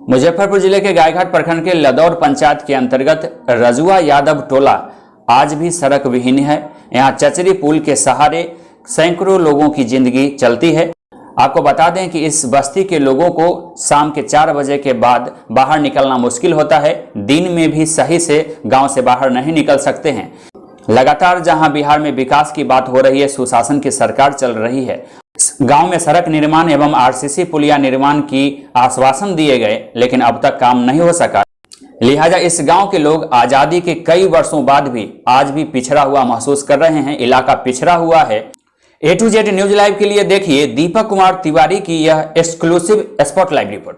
मुजफ्फरपुर जिले के गायघाट प्रखंड के लदौर पंचायत के अंतर्गत रजुआ यादव टोला आज भी सड़क विहीन है। यहाँ चचरी पुल के सहारे सैकड़ों लोगों की जिंदगी चलती है। आपको बता दें कि इस बस्ती के लोगों को शाम के 4 बजे के बाद बाहर निकलना मुश्किल होता है। दिन में भी सही से गांव से बाहर नहीं निकल सकते हैं। लगातार जहां बिहार में विकास की बात हो रही है, सुशासन की सरकार चल रही है, गांव में सड़क निर्माण एवं आरसीसी पुलिया निर्माण की आश्वासन दिए गए, लेकिन अब तक काम नहीं हो सका। लिहाजा इस गांव के लोग आजादी के कई वर्षों बाद भी आज भी पिछड़ा हुआ महसूस कर रहे हैं। इलाका पिछड़ा हुआ है। A to Z news live के लिए देखिए दीपक कुमार तिवारी की यह एक्सक्लूसिव स्पॉटलाइट रिपोर्ट।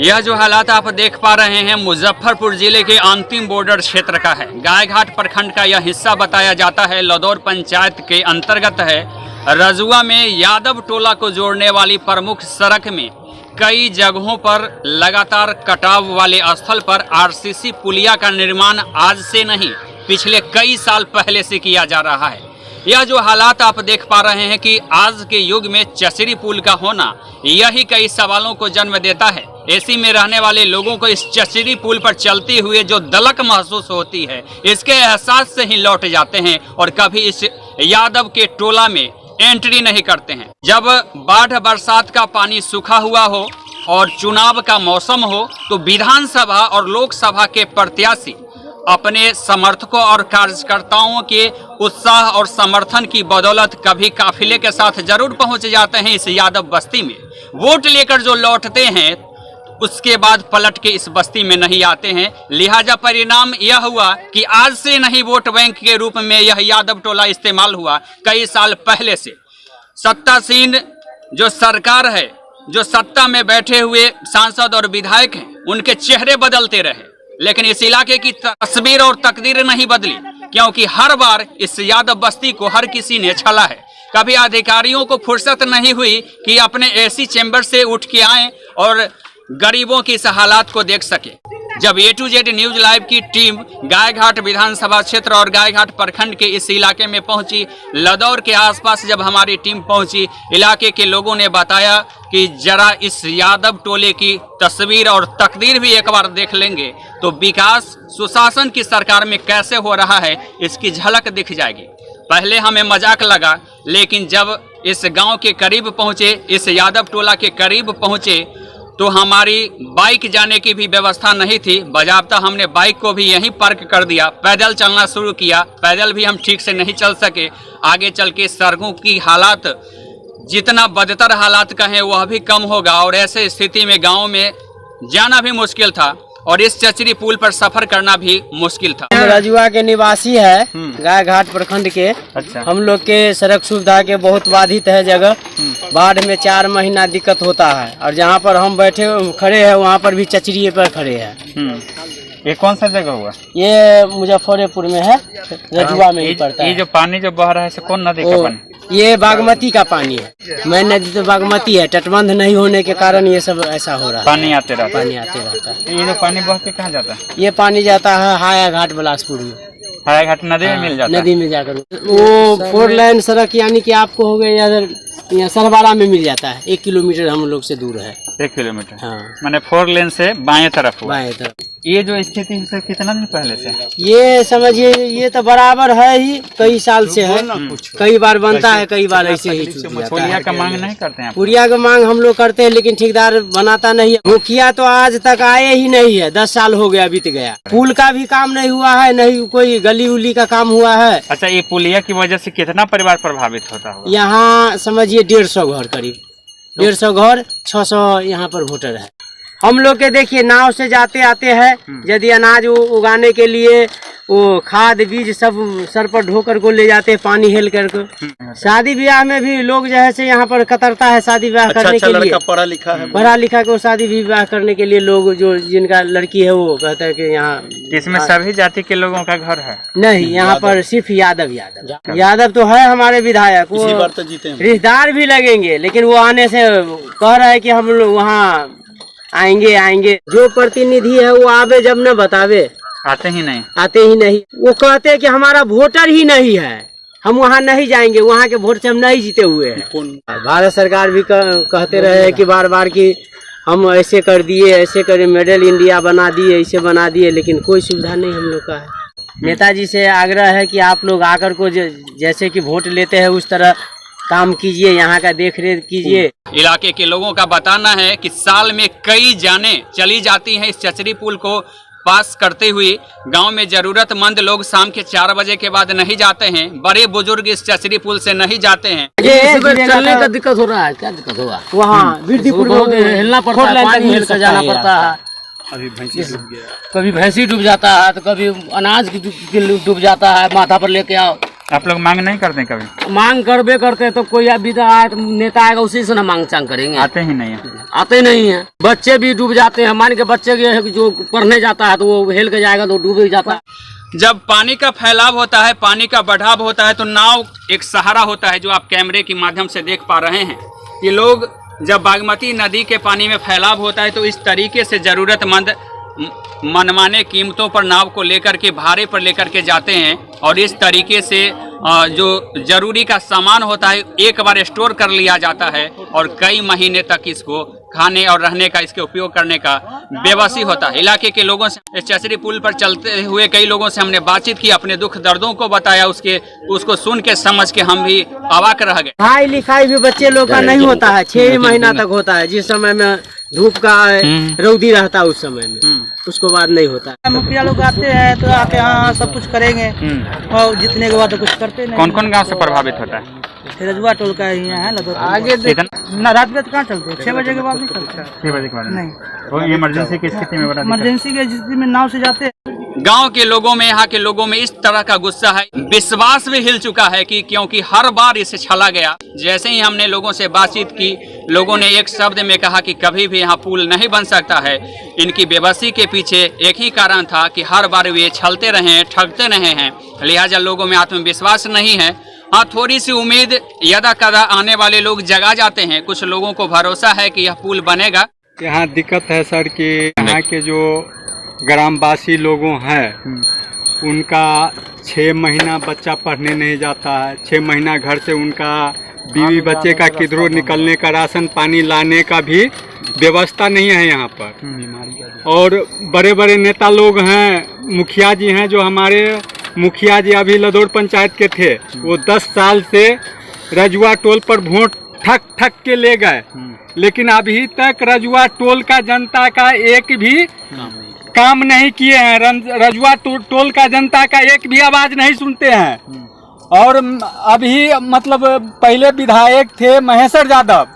यह जो हालात आप देख पा रहे हैं मुजफ्फरपुर जिले के अंतिम बॉर्डर क्षेत्र का है। गायघाट प्रखंड का यह हिस्सा बताया जाता है। लदौर पंचायत के अंतर्गत है। रजुआ में यादव टोला को जोड़ने वाली प्रमुख सड़क में कई जगहों पर लगातार कटाव वाले स्थल पर आरसीसी पुलिया का निर्माण आज से नहीं पिछले कई साल पहले से किया जा रहा है। यह जो हालात आप देख पा रहे हैं कि आज के युग में चचरी पुल का होना यही कई सवालों को जन्म देता है। एसी में रहने वाले लोगों को इस चचरी पुल पर चलते हुए जो दलक महसूस होती है, इसके एहसास से ही लौट जाते हैं और कभी इस यादव के टोला में एंट्री नहीं करते हैं। जब बाढ़ बरसात का पानी सूखा हुआ हो और चुनाव का मौसम हो तो विधानसभा और लोकसभा के प्रत्याशी अपने समर्थकों और कार्यकर्ताओं के उत्साह और समर्थन की बदौलत कभी काफिले के साथ जरूर पहुंच जाते हैं इस यादव बस्ती में। वोट लेकर जो लौटते हैं उसके बाद पलट के इस बस्ती में नहीं आते हैं। लिहाजा परिणाम यह हुआ कि आज से नहीं वोट बैंक के रूप में यह यादव टोला इस्तेमाल हुआ। कई साल पहले से सत्तासीन जो सरकार है, जो सत्ता में बैठे हुए सांसद और विधायक हैं, उनके चेहरे बदलते रहे, लेकिन इस इलाके की तस्वीर और तकदीर नहीं बदली, क्योंकि हर बार इस यादव बस्ती को हर किसी ने छला है। कभी अधिकारियों को फुर्सत नहीं हुई कि अपने एसी चैम्बर से उठ के आएं और गरीबों की इस हालात को देख सके। जब A to Z news live की टीम गायघाट विधानसभा क्षेत्र और गायघाट प्रखंड के इस इलाके में पहुंची, लदौर के आसपास जब हमारी टीम पहुंची, इलाके के लोगों ने बताया कि जरा इस यादव टोले की तस्वीर और तकदीर भी एक बार देख लेंगे तो विकास सुशासन की सरकार में कैसे हो रहा है इसकी झलक दिख जाएगी। पहले हमें मजाक लगा, लेकिन जब इस गाँव के करीब पहुँचे, इस यादव टोला के करीब पहुँचे तो हमारी बाइक जाने की भी व्यवस्था नहीं थी। बजाबता हमने बाइक को भी यहीं पार्क कर दिया, पैदल चलना शुरू किया। पैदल भी हम ठीक से नहीं चल सके। आगे चल के सड़कों की हालात जितना बदतर हालात कहें वह भी कम होगा और ऐसे स्थिति में गांव में जाना भी मुश्किल था और इस चचरी पुल पर सफर करना भी मुश्किल था। रजुआ के निवासी है गायघाट प्रखंड के। अच्छा। हम लोग के सड़क सुविधा के बहुत बाधित है जगह। बाढ़ में 4 महीना दिक्कत होता है और जहाँ पर हम बैठे खड़े हैं वहाँ पर भी चचरी पर खड़े हैं। ये कौन सा जगह हुआ? ये मुजफ्फरपुर में है, रजुआ में ही पड़ता है। ये जो पानी जो बह रहा है कौन नदी का पानी? ये बागमती का पानी है। मेन नदी तो बागमती है, तटबंध नहीं होने के कारण ये सब ऐसा हो रहा है। पानी आते रहता है। ये जो पानी बह के कहाँ जाता है? ये पानी जाता है हाया घाट बिलासपुर में। हाया घाट नदी में मिल जाता है। नदी में जाकर वो 4 लाइन सड़क यानी कि आपको हो गया यहाँ सरबारा में मिल जाता है। 1 किलोमीटर हम लोग से दूर है। 1 किलोमीटर। हाँ। मैंने 4 लेन से बाएं तरफ हुआ। बाएं तरफ। ये जो स्थिति है कितना दिन पहले से? ये समझिए ये तो बराबर है ही, कई साल से है। कई बार बनता है, कई बार ऐसे ही छूट जाता है। पुलिया का मांग नहीं करते हैं? पुलिया का मांग हम लोग करते हैं, लेकिन ठेकेदार बनाता नहीं है। मुखिया तो आज तक आए ही नहीं है। 10 साल हो गया, बीत गया। पुल का भी काम नहीं हुआ है, नहीं कोई गली उली का काम हुआ है। अच्छा, ये पुलिया की वजह से कितना परिवार प्रभावित होता है? यहाँ समझिए 150 घर, करीब 150 घर, 600 यहाँ पर वोटर है। हम लोग के देखिए नाव से जाते आते हैं, यदि अनाज उगाने के लिए वो खाद बीज सब सर पर ढोकर को ले जाते हैं, पानी हेल करके। शादी ब्याह में भी लोग जो है से यहाँ पर कतरता है शादी ब्याह करने के लिए। पढ़ा लिखा है, पढ़ा लिखा को शादी ब्याह करने के लिए लोग जो जिनका लड़की है वो कहता है कि यहाँ। इसमें सभी जाति के लोगों का घर है? नहीं, यहाँ पर सिर्फ यादव तो है हमारे विधायक। वो रिश्तेदार भी लगेंगे, लेकिन वो आने से कह रहा है कि हम लोग वहाँ आएंगे। जो प्रतिनिधि है वो आवे जब न बतावे, आते ही नहीं। वो कहते हैं कि हमारा वोटर ही नहीं है, हम वहाँ नहीं जाएंगे, वहाँ के वोट से हम नहीं जीते हुए हैं। भारत सरकार भी कहते रहे कि बार बार कि हम ऐसे कर दिए, ऐसे करे, मेडल इंडिया बना दिए, ऐसे बना दिए, लेकिन कोई सुविधा नहीं हम लोग का है। नेताजी से आग्रह है कि आप लोग आकर को जैसे कि वोट लेते हैं उस तरह काम कीजिए, यहाँ का देख रेख कीजिए। इलाके के लोगों का बताना है कि साल में कई जानें चली जाती हैं इस चचरी पुल को पास करते हुए। गांव में जरूरतमंद लोग शाम के 4 बजे के बाद नहीं जाते हैं, बड़े बुजुर्ग इस चचरी पुल से नहीं जाते हैं। चलने का दिक्कत हो रहा है, क्या दिक्कत होगा? वहाँ बिरदीपुर में हिलना पड़ता है, पानी हिल कर जाना पड़ता है। अभी भैंसी डूब गया, कभी भैंसी डूब जाता है तो कभी अनाज डूब जाता है, माथा पर लेके आओ। आप लोग मांग नहीं करते कभी? मांग करबे करते तो कोई विधा आए तो नेता आएगा उसी से ना मांग चांग करेंगे। आते ही नहीं है, आते नहीं है। बच्चे भी डूब जाते हैं, मान के बच्चे जो पढ़ने जाता है तो वो हेल के जाएगा तो डूब जाता है। जब पानी का फैलाव होता है, पानी का बढ़ाव होता है तो नाव एक सहारा होता है, जो आप कैमरे के माध्यम से देख पा रहे हैं। ये लोग जब बागमती नदी के पानी में फैलाव होता है तो इस तरीके से जरूरतमंद मनमाने कीमतों पर नाव को लेकर के भाड़े पर लेकर के जाते हैं और इस तरीके से जो जरूरी का सामान होता है एक बार स्टोर कर लिया जाता है और कई महीने तक इसको खाने और रहने का, इसके उपयोग करने का बेबसी होता है। इलाके के लोगों से, इस चचरी पुल पर चलते हुए कई लोगों से हमने बातचीत की, अपने दुख दर्दों को बताया। उसको सुन के समझ के हम भी अवाक रह गए। पढ़ाई लिखाई भी बच्चे लोग का नहीं होता है, 6 महीना तक होता है, जिस समय में धूप का रौदी रहता है उस समय में, उसको बाद नहीं होता है। मुखिया लोग आते हैं तो आके हाँ सब कुछ करेंगे और जितने के बाद तो कुछ करते नहीं। कौन कौन गांव से प्रभावित होता है? रजुआ टोल का ही है लदौर। आगे ना रात में कहाँ चलते हैं, 6 बजे के बाद नहीं चलते। 6 बजे के बाद नहीं, तो इमरजेंसी की स्थिति में बड़ा इमरजेंसी की स्थिति में नाव से जाते हैं। गांव के लोगों में, यहाँ के लोगों में इस तरह का गुस्सा है, विश्वास भी हिल चुका है कि क्योंकि हर बार इसे छला गया। जैसे ही हमने लोगों से बातचीत की, लोगों ने एक शब्द में कहा कि कभी भी यहाँ पुल नहीं बन सकता है। इनकी बेबसी के पीछे एक ही कारण था कि हर बार वे छलते रहे हैं, ठगते रहे हैं, लिहाजा लोगों में आत्मविश्वास नहीं है। हाँ, थोड़ी सी उम्मीद यदा कदा आने वाले लोग जगा जाते हैं। कुछ लोगों को भरोसा है कि यह पुल बनेगा। यहाँ दिक्कत है सर कि यहाँ के जो ग्रामवासी लोगों हैं उनका 6 महीना बच्चा पढ़ने नहीं जाता है। 6 महीना घर से उनका बीवी बच्चे का किधरों निकलने का, राशन पानी लाने का भी व्यवस्था नहीं है यहाँ पर। और बड़े बड़े नेता लोग हैं, मुखिया जी हैं, जो हमारे मुखिया जी अभी लदौर पंचायत के थे, वो 10 साल से रजुआ टोल पर वोट ठक के ले गए, लेकिन अभी तक रजुआ टोल का जनता का एक भी काम नहीं किए हैं। रजुआ टोल का जनता का एक भी आवाज नहीं सुनते हैं। और अभी मतलब पहले विधायक थे महेश्वर यादव,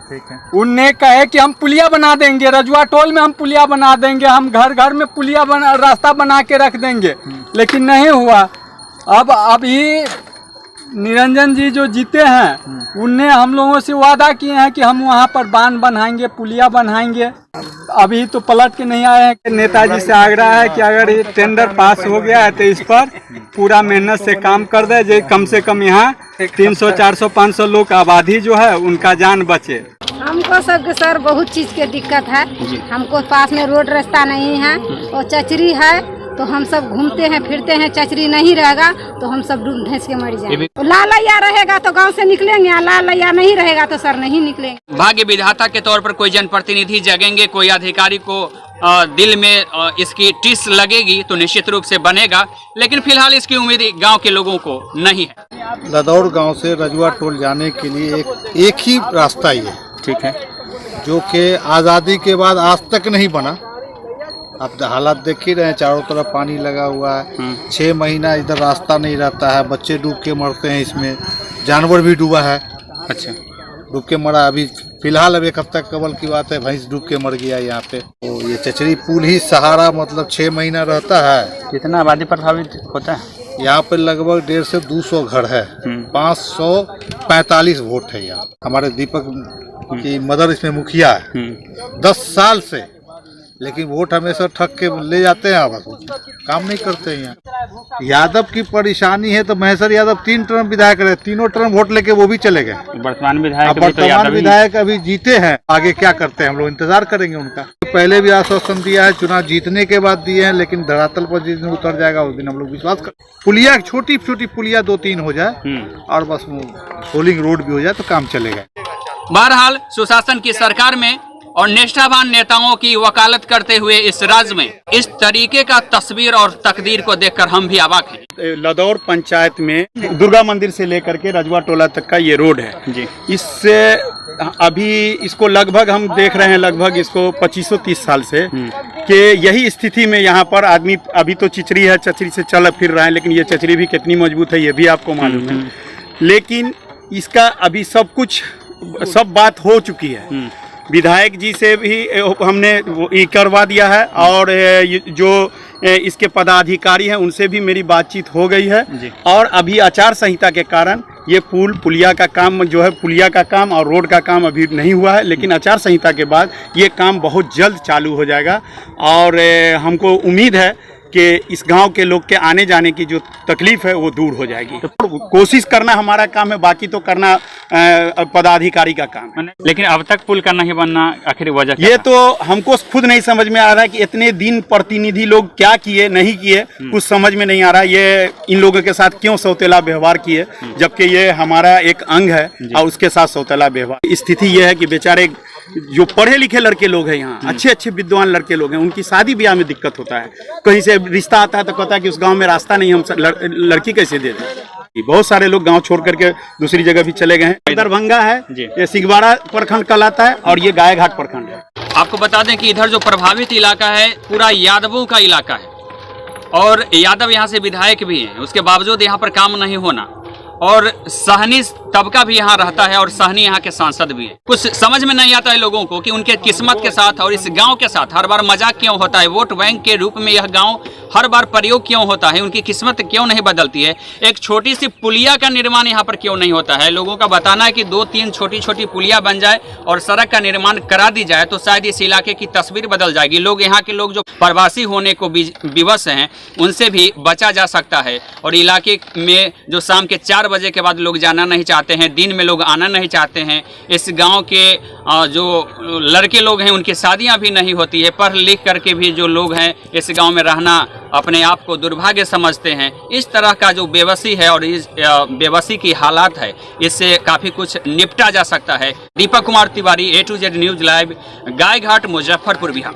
उनने कहे कि हम पुलिया बना देंगे, रजुआ टोल में हम पुलिया बना देंगे, हम घर घर में पुलिया रास्ता बना के रख देंगे, लेकिन नहीं हुआ। अब अभी निरंजन जी जो जीते हैं उनने हम लोगों से वादा किए हैं कि हम वहाँ पर बांध बनाएंगे, पुलिया बनाएंगे। अभी तो पलट के नहीं आए हैं। नेताजी से आग्रह है कि अगर ये टेंडर पास हो गया है तो इस पर पूरा मेहनत से काम कर दे, जो कम से कम यहाँ 300, 400, 500 लोग आबादी जो है उनका जान बचे। हमको सब सर बहुत चीज के दिक्कत है। हमको पास में रोड रास्ता नहीं है और चचरी है, तो हम सब घूमते हैं फिरते हैं। चचरी नहीं रहेगा तो हम सब डूब धंस के मर जाएंगे। लाल लैया रहेगा तो गांव से निकलेंगे, लाल लैया नहीं रहेगा तो सर नहीं निकलेंगे। भाग्य विधाता के तौर पर कोई जनप्रतिनिधि जगेंगे, कोई अधिकारी को दिल में इसकी टिस लगेगी तो निश्चित रूप से बनेगा, लेकिन फिलहाल इसकी उम्मीद गांव के लोगों को नहीं है। लदौर गांव से रजुआ टोल जाने के लिए एक ही रास्ता ही है, ठीक है, जो कि आज़ादी के बाद आज तक नहीं बना। अब हालात देख ही रहे हैं, चारों तरफ पानी लगा हुआ है। 6 महीना इधर रास्ता नहीं रहता है, बच्चे डूब के मरते हैं, इसमें जानवर भी डूबा है। अच्छा, डूब के मरा। अभी फिलहाल अब 1 हफ्ता कबल की बात है, भैंस डूब के मर गया यहाँ पे। तो ये चचरी पुल ही सहारा मतलब 6 महीना रहता है। कितना आबादी प्रभावित होता है? यहाँ पे लगभग 150 से 200 घर है, 545 वोट है यहाँ। हमारे दीपक की मदर इसमें मुखिया है 10 साल से, लेकिन वोट हमेशा ठग के ले जाते हैं, बस काम नहीं करते हैं यहाँ। यादव की परेशानी है तो महेश्वर यादव 3 टर्म विधायक रहे, तीनों टर्म वोट लेके वो भी चले गए। वर्तमान विधायक अभी जीते हैं, आगे क्या करते हैं हम लोग इंतजार करेंगे उनका। पहले भी आश्वासन दिया है, चुनाव जीतने के बाद दिए हैं, लेकिन धरातल पर जिस दिन उतर जाएगा उस दिन हम लोग विश्वास कर। पुलिया छोटी छोटी पुलिया 2-3 हो जाए और बस सोलिंग रोड भी हो जाए तो काम चलेगा। बहरहाल सुशासन की सरकार में और निष्ठावान नेताओं की वकालत करते हुए इस राज्य में इस तरीके का तस्वीर और तकदीर को देखकर हम भी अवाक हैं। लदौर पंचायत में दुर्गा मंदिर से लेकर के रजुआ टोला तक का ये रोड है जी। इससे अभी इसको लगभग हम देख रहे हैं, लगभग इसको 2530 साल से कि यही स्थिति में यहाँ पर आदमी अभी तो चिचरी है, चचरी से चल फिर रहे हैं, लेकिन ये चचरी भी कितनी मजबूत है ये भी आपको मालूम है। लेकिन इसका अभी सब बात हो चुकी है। विधायक जी से भी हमने ये करवा दिया है और जो इसके पदाधिकारी हैं उनसे भी मेरी बातचीत हो गई है। और अभी आचार संहिता के कारण ये पुलिया का काम जो है, पुलिया का काम और रोड का काम अभी नहीं हुआ है, लेकिन आचार संहिता के बाद ये काम बहुत जल्द चालू हो जाएगा। और हमको उम्मीद है कि इस गांव के लोग के आने जाने की जो तकलीफ है वो दूर हो जाएगी। तो कोशिश करना हमारा काम है, बाकी तो करना पदाधिकारी का काम है। लेकिन अब तक पुल का नहीं बनना आखिर वजह ये तो हमको खुद नहीं समझ में आ रहा है कि इतने दिन प्रतिनिधि लोग क्या किए नहीं किए, कुछ समझ में नहीं आ रहा। ये इन लोगों के साथ क्यों सौतेला व्यवहार किए, जबकि ये हमारा एक अंग है और उसके साथ सौतेला व्यवहार। स्थिति ये है कि बेचारे जो पढ़े लिखे लड़के लोग हैं यहाँ, अच्छे अच्छे विद्वान लड़के लोग हैं, उनकी शादी ब्याह में दिक्कत होता है। कहीं से रिश्ता आता है तो कहता है कि उस गांव में रास्ता नहीं, हम लड़की कैसे दे दें। बहुत सारे लोग गांव छोड़ करके दूसरी जगह भी चले गए हैं। दरभंगा है, ये सिगवाड़ा प्रखंड कहलाता है और ये गायघाट प्रखंड है। आपको बता दें कि इधर जो प्रभावित इलाका है पूरा यादवों का इलाका है और यादव यहाँ से विधायक भी हैं, उसके बावजूद यहाँ पर काम नहीं होना। और सहनी तबका भी यहाँ रहता है और सहनी यहाँ के सांसद भी है। कुछ समझ में नहीं आता है लोगों को कि उनके किस्मत के साथ और इस गांव के साथ हर बार मजाक क्यों होता है। वोट बैंक के रूप में यह गांव हर बार प्रयोग क्यों होता है, उनकी किस्मत क्यों नहीं बदलती है। एक छोटी सी पुलिया का निर्माण यहाँ पर क्यों नहीं होता है। लोगों का बताना है कि 2-3 छोटी छोटी पुलिया बन जाए और सड़क का निर्माण करा दी जाए तो शायद इस इलाके की तस्वीर बदल जाएगी। लोग यहाँ के लोग जो प्रवासी होने को विवश हैं उनसे भी बचा जा सकता है। और इलाके में जो शाम के 4 बजे के बाद लोग जाना नहीं चाहते हैं, दिन में लोग आना नहीं चाहते हैं। इस गांव के जो लड़के लोग हैं उनकी शादियां भी नहीं होती है। पढ़ लिख करके भी जो लोग हैं इस गांव में रहना अपने आप को दुर्भाग्य समझते हैं। इस तरह का जो बेबसी है और इस बेबसी की हालात है, इससे काफ़ी कुछ निपटा जा सकता है। Deepak Kumar Tiwari, A to Z news live, Gaighat, Muzaffarpur, Bihar.